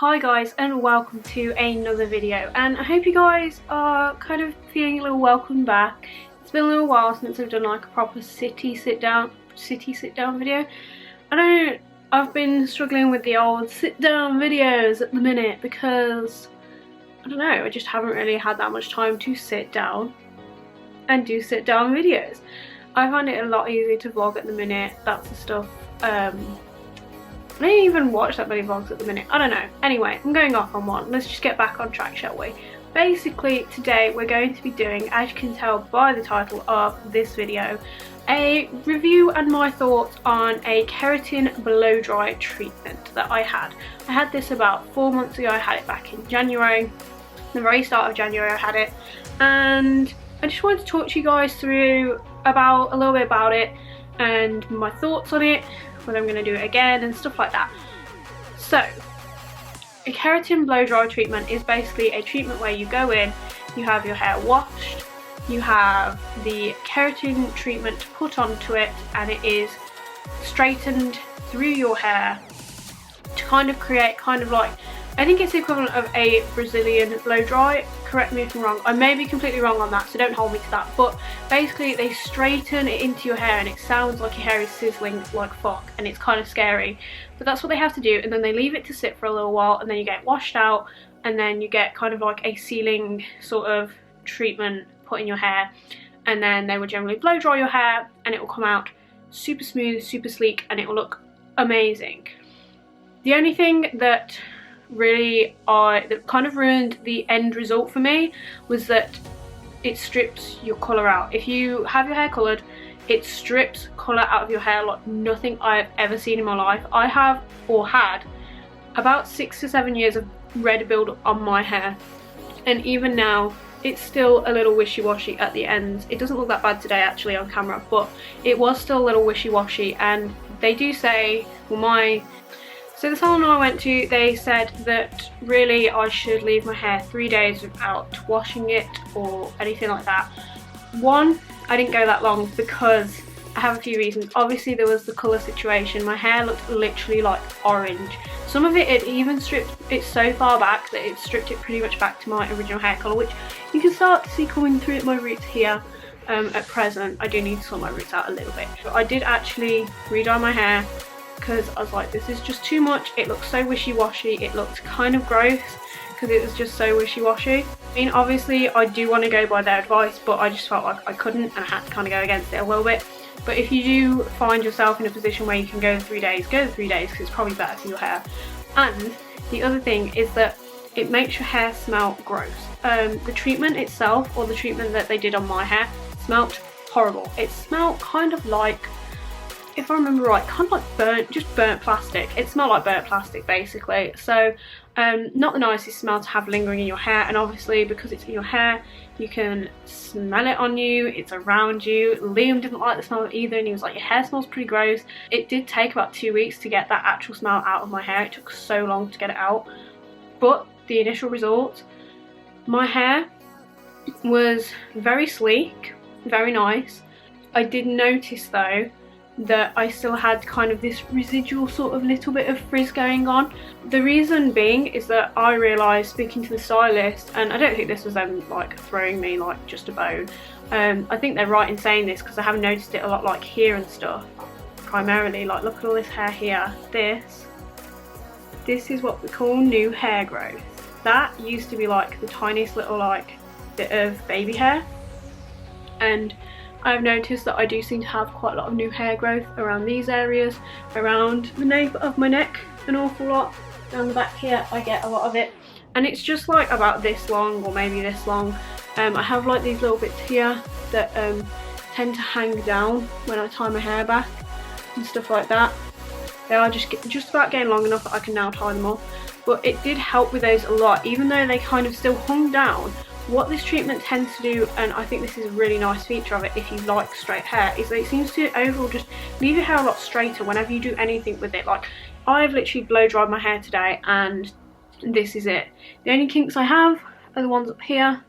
Hi guys, and welcome to another video, and I hope you guys are kind of feeling a little welcome back. It's been a little while since I've done like a proper city sit down video. I've been struggling with the old sit down videos at the minute because I don't know, I just haven't really had that much time to sit down and do sit down videos. I find it a lot easier to vlog at the minute. That's the stuff. I don't even watch that many vlogs at the minute. I don't know. Anyway, I'm going off on one. Let's just get back on track, shall we? Basically, today we're going to be doing, as you can tell by the title of this video, a review and my thoughts on a Keratin Blow Dry treatment that I had. I had this about 4 months ago. I had it back in January. The very start of January I had it. And I just wanted to talk to you guys through a little bit about it and my thoughts on it, whether I'm going to do it again and stuff like that. So, a Keratin Blow Dry treatment is basically a treatment where you go in, you have your hair washed, you have the keratin treatment put onto it, and it is straightened through your hair to kind of create like, I think it's the equivalent of a Brazilian blow dry. Correct me if I'm wrong. I may be completely wrong on that, so don't hold me to that. But basically they straighten it into your hair and it sounds like your hair is sizzling like fuck, and it's kind of scary. But that's what they have to do, and then they leave it to sit for a little while, and then you get washed out, and then you get kind of like a sealing sort of treatment put in your hair, and then they will generally blow dry your hair and it will come out super smooth, super sleek, and it will look amazing. The only thing that that kind of ruined the end result for me was that it strips your colour out. If you have your hair coloured, it strips colour out of your hair like nothing I've ever seen in my life. I have, or had, about 6 to 7 years of red build up on my hair, and even now it's still a little wishy-washy at the ends. It doesn't look that bad today actually on camera, but it was still a little wishy-washy. And they do say, so the salon I went to, they said that really I should leave my hair 3 days without washing it or anything like that. One, I didn't go that long because I have a few reasons. Obviously there was the colour situation. My hair looked literally like orange. Some of it even stripped it so far back that it stripped it pretty much back to my original hair colour, which you can start to see coming through at my roots here. At present, I do need to sort my roots out a little bit. But I did actually re-dye my hair, because I was like, this is just too much. It looks so wishy-washy. It looked kind of gross because it was just so wishy-washy. I mean, obviously I do want to go by their advice, but I just felt like I couldn't, and I had to kind of go against it a little bit. But if you do find yourself in a position where you can go 3 days, go 3 days, because it's probably better for your hair. And the other thing is that it makes your hair smell gross. The treatment itself, or the treatment that they did on my hair, smelled horrible. It smelled kind of like, if I remember right, kind of like burnt plastic. It smelled like burnt plastic basically. So not the nicest smell to have lingering in your hair, and obviously because it's in your hair you can smell it on you, it's around you. Liam didn't like the smell either, and he was like, your hair smells pretty gross. It did take about 2 weeks to get that actual smell out of my hair. It took so long to get it out, but the initial result, my hair was very sleek, very nice. I did notice though that I still had kind of this residual sort of little bit of frizz going on. The reason being is that I realised, speaking to the stylist, and I don't think this was them like throwing me like just a bone, I think they're right in saying this because I have noticed it a lot like here and stuff, primarily. Like, look at all this hair here. This is what we call new hair growth. That used to be like the tiniest little like bit of baby hair, and I've noticed that I do seem to have quite a lot of new hair growth around these areas, around the nape of my neck, an awful lot. Down the back here I get a lot of it, and it's just like about this long, or maybe this long. I have like these little bits here that tend to hang down when I tie my hair back and stuff like that. They are just about getting long enough that I can now tie them off, but it did help with those a lot, even though they kind of still hung down. What this treatment tends to do, and I think this is a really nice feature of it if you like straight hair, is that it seems to overall just leave your hair a lot straighter whenever you do anything with it. Like, I've literally blow dried my hair today and this is it. The only kinks I have are the ones up here,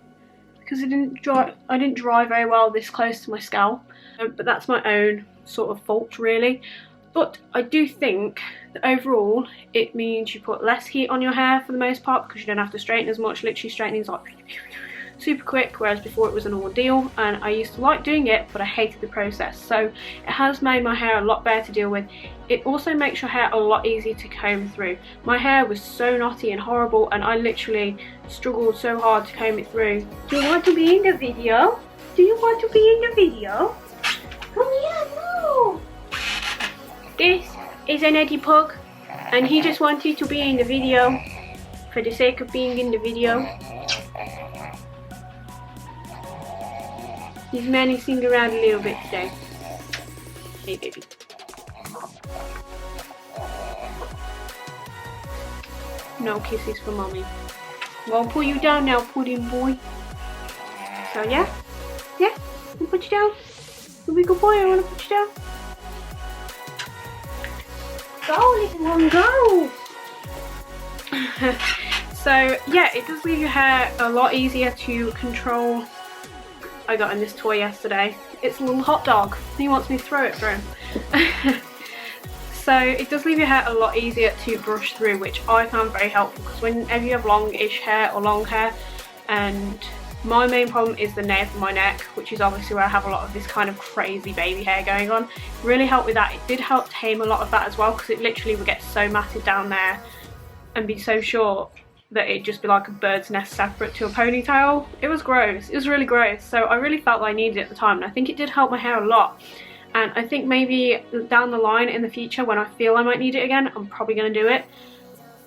because I didn't dry very well this close to my scalp, but that's my own sort of fault really. But I do think that overall it means you put less heat on your hair for the most part, because you don't have to straighten as much. Literally straightening is like super quick, whereas before it was an ordeal, and I used to like doing it, but I hated the process. So it has made my hair a lot better to deal with. It also makes your hair a lot easier to comb through. My hair was so knotty and horrible, and I literally struggled so hard to comb it through. Do you want to be in the video? Do you want to be in the video? Come here, no! This is an Eddie Pug, and he just wanted to be in the video for the sake of being in the video. He's menacing around a little bit today. Hey baby. No kisses for mommy. I'll pull you down now, pudding boy. So yeah? Yeah? I'll put you down. You'll be a good boy, I want to put you down. Go little one, go! So yeah, it does leave your hair a lot easier to control. I got him this toy yesterday. It's a little hot dog. He wants me to throw it for him. So it does leave your hair a lot easier to brush through, which I found very helpful, because whenever you have longish hair or long hair, and my main problem is the nape of my neck, which is obviously where I have a lot of this kind of crazy baby hair going on. It really helped with that. It did help tame a lot of that as well, because it literally would get so matted down there and be so short that it'd just be like a bird's nest separate to a ponytail. It was gross. It was really gross. So I really felt I needed it at the time, and I think it did help my hair a lot. And I think maybe down the line in the future, when I feel I might need it again, I'm probably going to do it.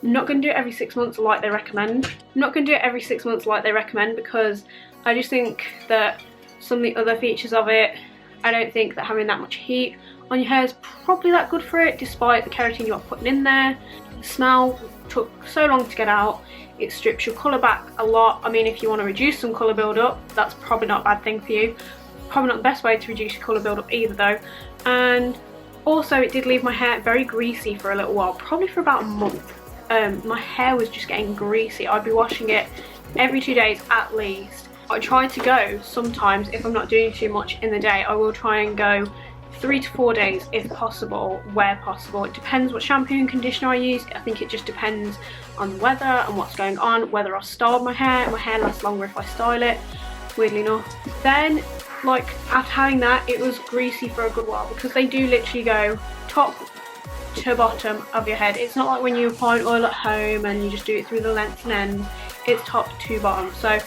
I'm not going to do it every 6 months like they recommend. I'm not going to do it every 6 months like they recommend, because I just think that some of the other features of it, I don't think that having that much heat on your hair is probably that good for it, despite the keratin you're putting in there. The smell took so long to get out. It strips your colour back a lot. I mean, if you want to reduce some colour build-up, that's probably not a bad thing for you. Probably not the best way to reduce your colour build-up either though. And also it did leave my hair very greasy for a little while, probably for about a month. My hair was just getting greasy. I'd be washing it every 2 days at least. I try to go sometimes, if I'm not doing too much in the day, I will try and go 3 to 4 days if possible, where possible. It depends what shampoo and conditioner I use. I think it just depends on the weather and what's going on, whether I've styled my hair. My hair lasts longer if I style it, weirdly enough. Then, like, after having that, it was greasy for a good while, because they do literally go top to bottom of your head. It's not like when you apply oil at home and you just do it through the length and ends. It's top to bottom. So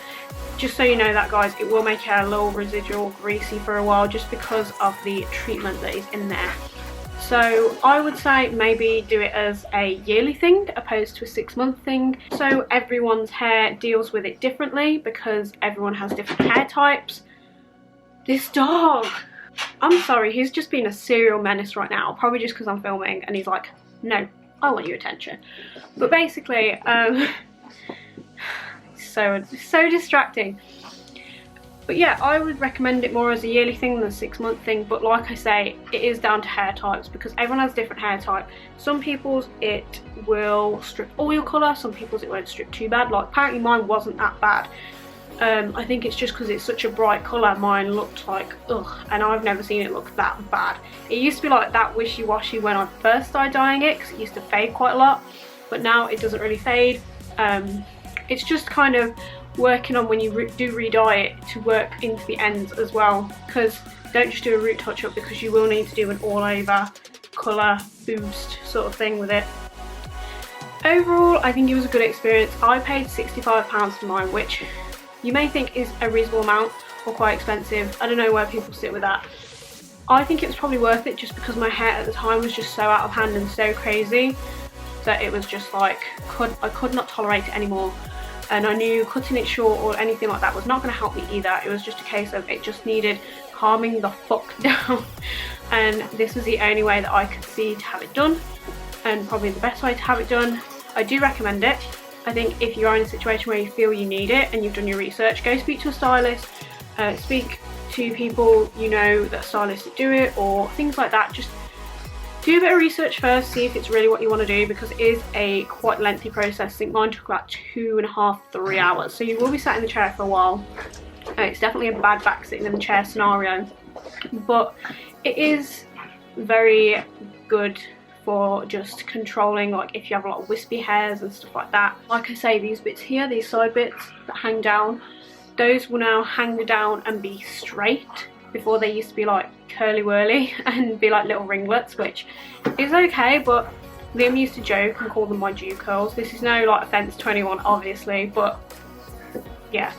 just so you know that, guys, it will make your hair a little residual greasy for a while, just because of the treatment that is in there. So I would say maybe do it as a yearly thing opposed to a 6-month thing. So everyone's hair deals with it differently, because everyone has different hair types. This dog, I'm sorry, he's just been a serial menace right now, probably just because I'm filming, and he's like, no, I want your attention. But basically, so distracting. But yeah, I would recommend it more as a yearly thing than a 6-month thing. But like I say, it is down to hair types, because everyone has different hair type. Some people's it will strip all your colour, some people's it won't strip too bad. Like, apparently mine wasn't that bad. I think it's just because it's such a bright colour, mine looked like ugh, and I've never seen it look that bad. It used to be like that wishy-washy when I first started dyeing it, because it used to fade quite a lot, but now it doesn't really fade. It's just kind of working on when you do re-dye it to work into the ends as well, because don't just do a root touch up, because you will need to do an all over colour boost sort of thing with it. Overall, I think it was a good experience. I paid £65 for mine, which you may think is a reasonable amount or quite expensive. I don't know where people sit with that. I think it was probably worth it, just because my hair at the time was just so out of hand and so crazy that it was just like, I could not tolerate it anymore. And I knew cutting it short or anything like that was not going to help me either. It was just a case of it just needed calming the fuck down. And this was the only way that I could see to have it done, and probably the best way to have it done. I do recommend it. I think if you are in a situation where you feel you need it and you've done your research, go speak to a stylist, speak to people you know that stylists that do it, or things like that. Just do a bit of research first, see if it's really what you want to do, because it is a quite lengthy process. I think mine took about 2.5 to 3 hours, so you will be sat in the chair for a while. It's definitely a bad back sitting in the chair scenario, but it is very good for just controlling like if you have a lot of wispy hairs and stuff like that. Like I say, these bits here, these side bits that hang down, those will now hang down and be straight. Before they used to be like curly whirly and be like little ringlets, which is okay, but Liam used to joke and call them my Jew curls. This is no like offense to anyone obviously, but yeah,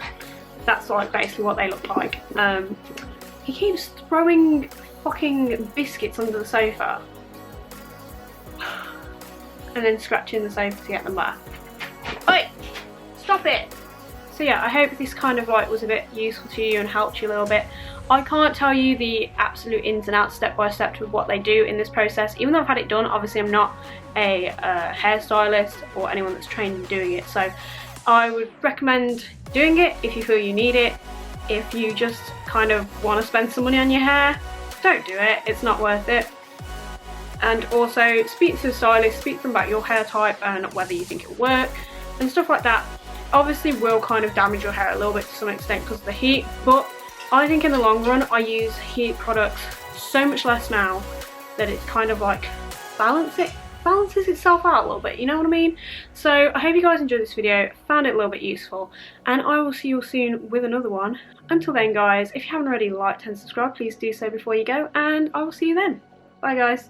that's like basically what they look like. He keeps throwing fucking biscuits under the sofa and then scratching the sofa to get them back. Oi! Stop it! So yeah, I hope this kind of like was a bit useful to you and helped you a little bit. I can't tell you the absolute ins and outs step by step with what they do in this process, even though I've had it done. Obviously I'm not a hairstylist or anyone that's trained in doing it, so I would recommend doing it if you feel you need it. If you just kind of want to spend some money on your hair, don't do it, it's not worth it. And also speak to the stylist, speak to them about your hair type and whether you think it'll work and stuff like that. Obviously will kind of damage your hair a little bit to some extent because of the heat, but I think in the long run I use heat products so much less now that it's kind of like balances itself out a little bit, you know what I mean? So I hope you guys enjoyed this video, found it a little bit useful, and I will see you all soon with another one. Until then guys, if you haven't already liked and subscribed, please do so before you go, and I will see you then. Bye guys.